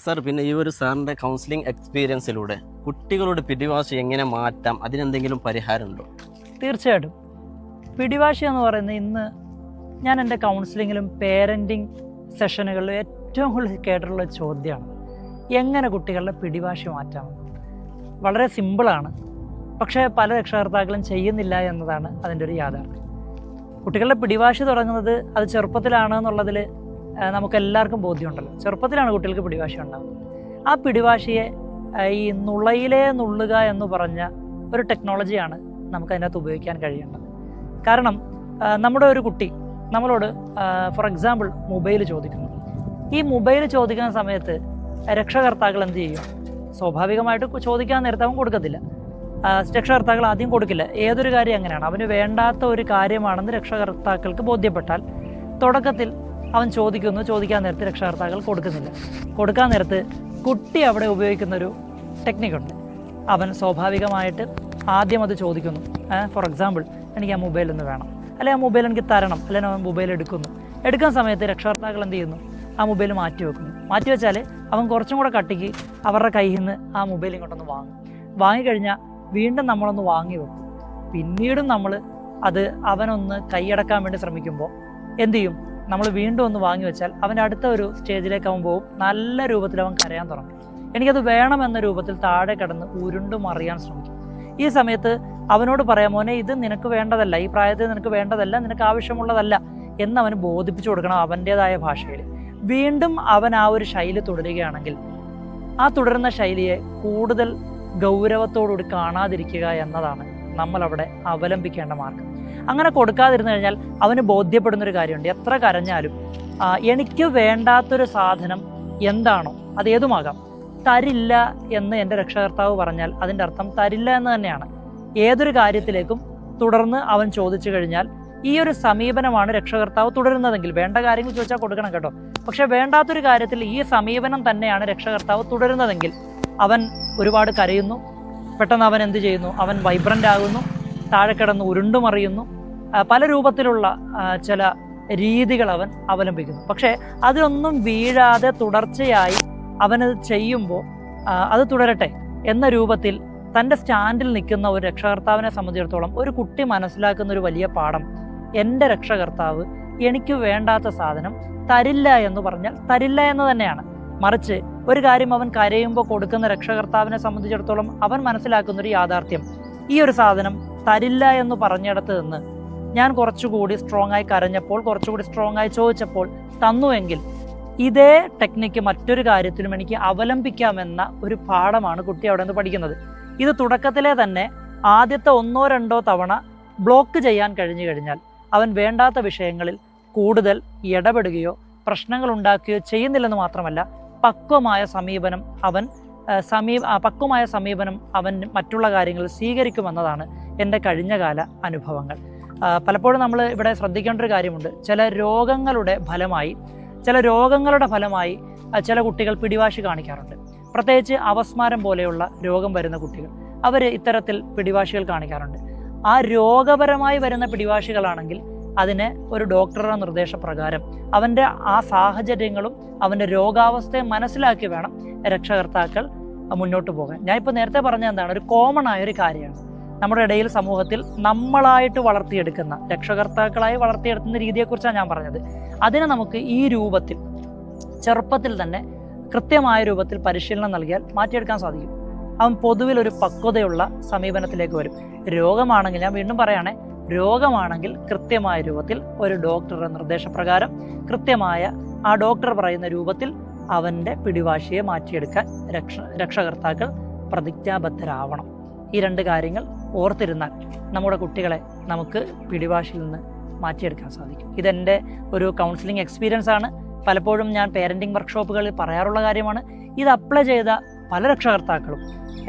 Sir, പിന്നെ ഈ ഒരു സാറിൻ്റെ കൗൺസിലിംഗ് എക്സ്പീരിയൻസിലൂടെ കുട്ടികളുടെ പിടിവാശി എങ്ങനെ മാറ്റാം, അതിനെന്തെങ്കിലും പരിഹാരമുണ്ടോ? തീർച്ചയായിട്ടും. പിടിവാശി എന്ന് പറയുന്നത് ഇന്ന് ഞാൻ എൻ്റെ കൗൺസിലിങ്ങിലും പേരൻറ്റിങ് സെഷനുകളിലും ഏറ്റവും കൂടുതൽ കേട്ടിട്ടുള്ള ചോദ്യമാണ്, എങ്ങനെ കുട്ടികളുടെ പിടിവാശി മാറ്റാം. വളരെ സിമ്പിളാണ്, പക്ഷേ പല രക്ഷകർത്താക്കളും ചെയ്യുന്നില്ല എന്നതാണ് അതിൻ്റെ ഒരു യാഥാർത്ഥ്യം. കുട്ടികളുടെ പിടിവാശി തുടങ്ങുന്നത് അത് ചെറുപ്പത്തിലാണ് എന്നുള്ളതിൽ നമുക്കെല്ലാവർക്കും ബോധ്യമുണ്ടല്ലോ. ചെറുപ്പത്തിലാണ് കുട്ടികൾക്ക് പിടിവാശി ഉണ്ടാകുന്നത്. ആ പിടിവാശിയെ ഈ നുള്ളയിലേ നുള്ളുക എന്ന് പറഞ്ഞ ഒരു ടെക്നോളജിയാണ് നമുക്കതിനകത്ത് ഉപയോഗിക്കാൻ കഴിയേണ്ടത്. കാരണം നമ്മുടെ ഒരു കുട്ടി നമ്മളോട് ഫോർ എക്സാമ്പിൾ മൊബൈൽ ചോദിക്കുന്നു. ഈ മൊബൈൽ ചോദിക്കുന്ന സമയത്ത് രക്ഷകർത്താക്കൾ എന്ത് ചെയ്യും? സ്വാഭാവികമായിട്ട് ചോദിക്കാൻ നേരത്തെ അവൻ കൊടുക്കത്തില്ല. രക്ഷകർത്താക്കൾ ആദ്യം കൊടുക്കില്ല. ഏതൊരു കാര്യം അങ്ങനെയാണ്, അവന് വേണ്ടാത്ത ഒരു കാര്യമാണെന്ന് രക്ഷകർത്താക്കൾക്ക് ബോധ്യപ്പെട്ടാൽ തുടക്കത്തിൽ അവൻ ചോദിക്കാൻ നേരത്ത് രക്ഷകർത്താക്കൾ കൊടുക്കുന്നില്ല. കൊടുക്കാൻ നേരത്ത് കുട്ടി അവിടെ ഉപയോഗിക്കുന്നൊരു ടെക്നിക്കുണ്ട്. അവൻ സ്വാഭാവികമായിട്ട് ആദ്യം അത് ചോദിക്കുന്നു. ഫോർ എക്സാമ്പിൾ, എനിക്ക് ആ മൊബൈൽ ഒന്ന് വേണം, അല്ലെങ്കിൽ ആ മൊബൈൽ എനിക്ക് തരണം, അല്ലെങ്കിൽ അവൻ മൊബൈൽ എടുക്കുന്ന സമയത്ത് രക്ഷകർത്താക്കൾ എന്ത് ചെയ്യുന്നു? ആ മൊബൈൽ മാറ്റി വെച്ചാൽ അവൻ കുറച്ചും കൂടെ കട്ടിക്ക് അവരുടെ കയ്യിൽ നിന്ന് ആ മൊബൈൽ ഇങ്ങോട്ടൊന്ന് വാങ്ങിക്കഴിഞ്ഞാൽ വീണ്ടും നമ്മളൊന്ന് വാങ്ങി വെക്കും. പിന്നീടും നമ്മൾ അത് അവനൊന്ന് കൈയടക്കാൻ വേണ്ടി ശ്രമിക്കുമ്പോൾ എന്ത് ചെയ്യും? നമ്മൾ വീണ്ടും ഒന്ന് വാങ്ങി വെച്ചാൽ അവൻ്റെ അടുത്ത ഒരു സ്റ്റേജിലേക്ക് അവൻ പോകും. നല്ല രൂപത്തിൽ അവൻ കരയാൻ തുടങ്ങും. എനിക്കത് വേണമെന്ന രൂപത്തിൽ താഴെ കിടന്ന് ഉരുണ്ട് മറിയാൻ ശ്രമിക്കും. ഈ സമയത്ത് അവനോട് പറയാം, മോനെ ഇത് നിനക്ക് വേണ്ടതല്ല, ഈ പ്രായത്തിൽ നിനക്ക് വേണ്ടതല്ല, നിനക്ക് ആവശ്യമുള്ളതല്ല എന്നവന് ബോധിപ്പിച്ചു കൊടുക്കണം അവൻ്റേതായ ഭാഷയിൽ. വീണ്ടും അവൻ ആ ഒരു ശൈലി തുടരുകയാണെങ്കിൽ ആ തുടരുന്ന ശൈലിയെ കൂടുതൽ ഗൗരവത്തോടുകൂടി കാണാതിരിക്കുക എന്നതാണ് നമ്മളവിടെ അവലംബിക്കേണ്ട മാർഗം. അങ്ങനെ കൊടുക്കാതിരുന്നു കഴിഞ്ഞാൽ അവന് ബോധ്യപ്പെടുന്നൊരു കാര്യമുണ്ട്, എത്ര കരഞ്ഞാലും എനിക്ക് വേണ്ടാത്തൊരു സാധനം എന്താണോ അത് ഏതുമാകാം, തരില്ല എന്ന് എൻ്റെ രക്ഷകർത്താവ് പറഞ്ഞാൽ അതിൻ്റെ അർത്ഥം തരില്ല എന്ന് തന്നെയാണ്. ഏതൊരു കാര്യത്തിലേക്കും തുടർന്ന് അവൻ ചോദിച്ചു കഴിഞ്ഞാൽ ഈ ഒരു സമീപനമാണ് രക്ഷകർത്താവ് തുടരുന്നതെങ്കിൽ, വേണ്ട കാര്യങ്ങൾ ചോദിച്ചാൽ കൊടുക്കണം കേട്ടോ, പക്ഷെ വേണ്ടാത്തൊരു കാര്യത്തിൽ ഈ സമീപനം തന്നെയാണ് രക്ഷകർത്താവ് തുടരുന്നതെങ്കിൽ അവൻ ഒരുപാട് കരയുന്നു, പെട്ടെന്ന് അവൻ എന്ത് ചെയ്യുന്നു? അവൻ വൈബ്രൻ്റ് ആകുന്നു, താഴെ കിടന്ന് ഉരുണ്ടുമറിയുന്നു, പല രൂപത്തിലുള്ള ചില രീതികൾ അവൻ അവലംബിക്കുന്നു. പക്ഷേ അതിലൊന്നും വീഴാതെ തുടർച്ചയായി അവനത് ചെയ്യുമ്പോൾ അത് തുടരട്ടെ എന്ന രൂപത്തിൽ തൻ്റെ സ്റ്റാൻഡിൽ നിൽക്കുന്ന ഒരു രക്ഷകർത്താവിനെ സംബന്ധിച്ചിടത്തോളം ഒരു കുട്ടി മനസ്സിലാക്കുന്ന ഒരു വലിയ പാഠം, എൻ്റെ രക്ഷകർത്താവ് എനിക്ക് വേണ്ടാത്ത സാധനം തരില്ല എന്ന് പറഞ്ഞാൽ തരില്ല എന്ന് തന്നെയാണ്. മറിച്ച് ഒരു കാര്യം അവൻ കരയുമ്പോൾ കൊടുക്കുന്ന രക്ഷകർത്താവിനെ സംബന്ധിച്ചിടത്തോളം അവൻ മനസ്സിലാക്കുന്നൊരു യാഥാർത്ഥ്യം, ഈ ഒരു സാധനം തരില്ല എന്ന് പറഞ്ഞിടത്ത് നിന്ന് ഞാൻ കുറച്ചുകൂടി സ്ട്രോങ് ആയി കരഞ്ഞപ്പോൾ, കുറച്ചുകൂടി സ്ട്രോങ് ആയി ചോദിച്ചപ്പോൾ തന്നുവെങ്കിൽ ഇതേ ടെക്നിക്ക് മറ്റൊരു കാര്യത്തിലും എനിക്ക് അവലംബിക്കാമെന്ന ഒരു പാഠമാണ് കുട്ടി അവിടെ നിന്ന് പഠിക്കുന്നത്. ഇത് തുടക്കത്തിലെ തന്നെ ആദ്യത്തെ 1-2 തവണ ബ്ലോക്ക് ചെയ്യാൻ കഴിഞ്ഞു കഴിഞ്ഞാൽ അവൻ വേണ്ടാത്ത വിഷയങ്ങളിൽ കൂടുതൽ ഇടപെടുകയോ പ്രശ്നങ്ങൾ ഉണ്ടാക്കുകയോ ചെയ്യുന്നില്ലെന്ന് മാത്രമല്ല, പക്വമായ സമീപനം അവൻ മറ്റുള്ള കാര്യങ്ങൾ സ്വീകരിക്കുമെന്നതാണ് എൻ്റെ കഴിഞ്ഞകാല അനുഭവങ്ങൾ. പലപ്പോഴും നമ്മൾ ഇവിടെ ശ്രദ്ധിക്കേണ്ട ഒരു കാര്യമുണ്ട്, ചില രോഗങ്ങളുടെ ഫലമായി ചില കുട്ടികൾ പിടിവാശി കാണിക്കാറുണ്ട്. പ്രത്യേകിച്ച് അപസ്മാരം പോലെയുള്ള രോഗം വരുന്ന കുട്ടികൾ, അവർ ഇത്തരത്തിൽ പിടിവാശികൾ കാണിക്കാറുണ്ട്. ആ രോഗപരമായി വരുന്ന പിടിവാശികളാണെങ്കിൽ അതിനെ ഒരു ഡോക്ടറുടെ നിർദ്ദേശപ്രകാരം അവൻ്റെ ആ സാഹചര്യങ്ങളും അവൻ്റെ രോഗാവസ്ഥയെ മനസ്സിലാക്കി വേണം രക്ഷകർത്താക്കൾ മുന്നോട്ട് പോകാൻ. ഞാനിപ്പോൾ നേരത്തെ പറഞ്ഞ എന്താണ്, ഒരു കോമൺ ആയൊരു കാര്യമാണ് നമ്മുടെ ഇടയിൽ സമൂഹത്തിൽ നമ്മളായിട്ട് വളർത്തിയെടുക്കുന്ന, രക്ഷകർത്താക്കളായി വളർത്തിയെടുക്കുന്ന രീതിയെക്കുറിച്ചാണ് ഞാൻ പറഞ്ഞത്. അതിനെ നമുക്ക് ഈ രൂപത്തിൽ ചെറുപ്പത്തിൽ തന്നെ കൃത്യമായ രൂപത്തിൽ പരിശീലനം നൽകിയാൽ മാറ്റിയെടുക്കാൻ സാധിക്കും. അവൻ പൊതുവിൽ ഒരു പക്വതയുള്ള സമീപനത്തിലേക്ക് വരും. രോഗമാണെങ്കിൽ, ഞാൻ വീണ്ടും പറയുകയാണെ, രോഗമാണെങ്കിൽ കൃത്യമായ രൂപത്തിൽ ഒരു ഡോക്ടറുടെ നിർദ്ദേശപ്രകാരം കൃത്യമായ ആ ഡോക്ടർ പറയുന്ന രൂപത്തിൽ അവൻ്റെ പിടിവാശിയെ മാറ്റിയെടുക്കാൻ രക്ഷകർത്താക്കൾ പ്രതിജ്ഞാബദ്ധരാവണം. ഈ 2 കാര്യങ്ങൾ ഓർത്തിരുന്നാൽ നമ്മുടെ കുട്ടികളെ നമുക്ക് പിടിവാശിയിൽ നിന്ന് മാറ്റിയെടുക്കാൻ സാധിക്കും. ഇതെൻ്റെ ഒരു കൗൺസിലിംഗ് എക്സ്പീരിയൻസ് ആണ്. പലപ്പോഴും ഞാൻ പേരൻറ്റിംഗ് വർക്ക്ഷോപ്പുകളിൽ പറയാറുള്ള കാര്യമാണ്. ഇത് അപ്ലൈ ചെയ്ത പല രക്ഷകർത്താക്കളും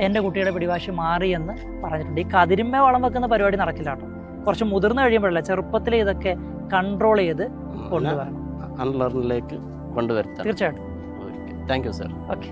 എൻ്റെ കുട്ടിയുടെ പിടിവാശി മാറിയെന്ന് പറഞ്ഞിട്ടുണ്ട്. ഈ കതിരിന്മേ വളം വെക്കുന്ന പരിപാടി നടക്കില്ല കേട്ടോ. കുറച്ച് മുതിർന്നു കഴിയുമ്പോഴല്ല, ചെറുപ്പത്തിലെ ഇതൊക്കെ കൺട്രോൾ ചെയ്ത് കൊണ്ടുവരണം, അൺലേണിലേക്ക് കൊണ്ടുവരുത്താം. തീർച്ചയായിട്ടും. Thank you sir. ഓക്കെ.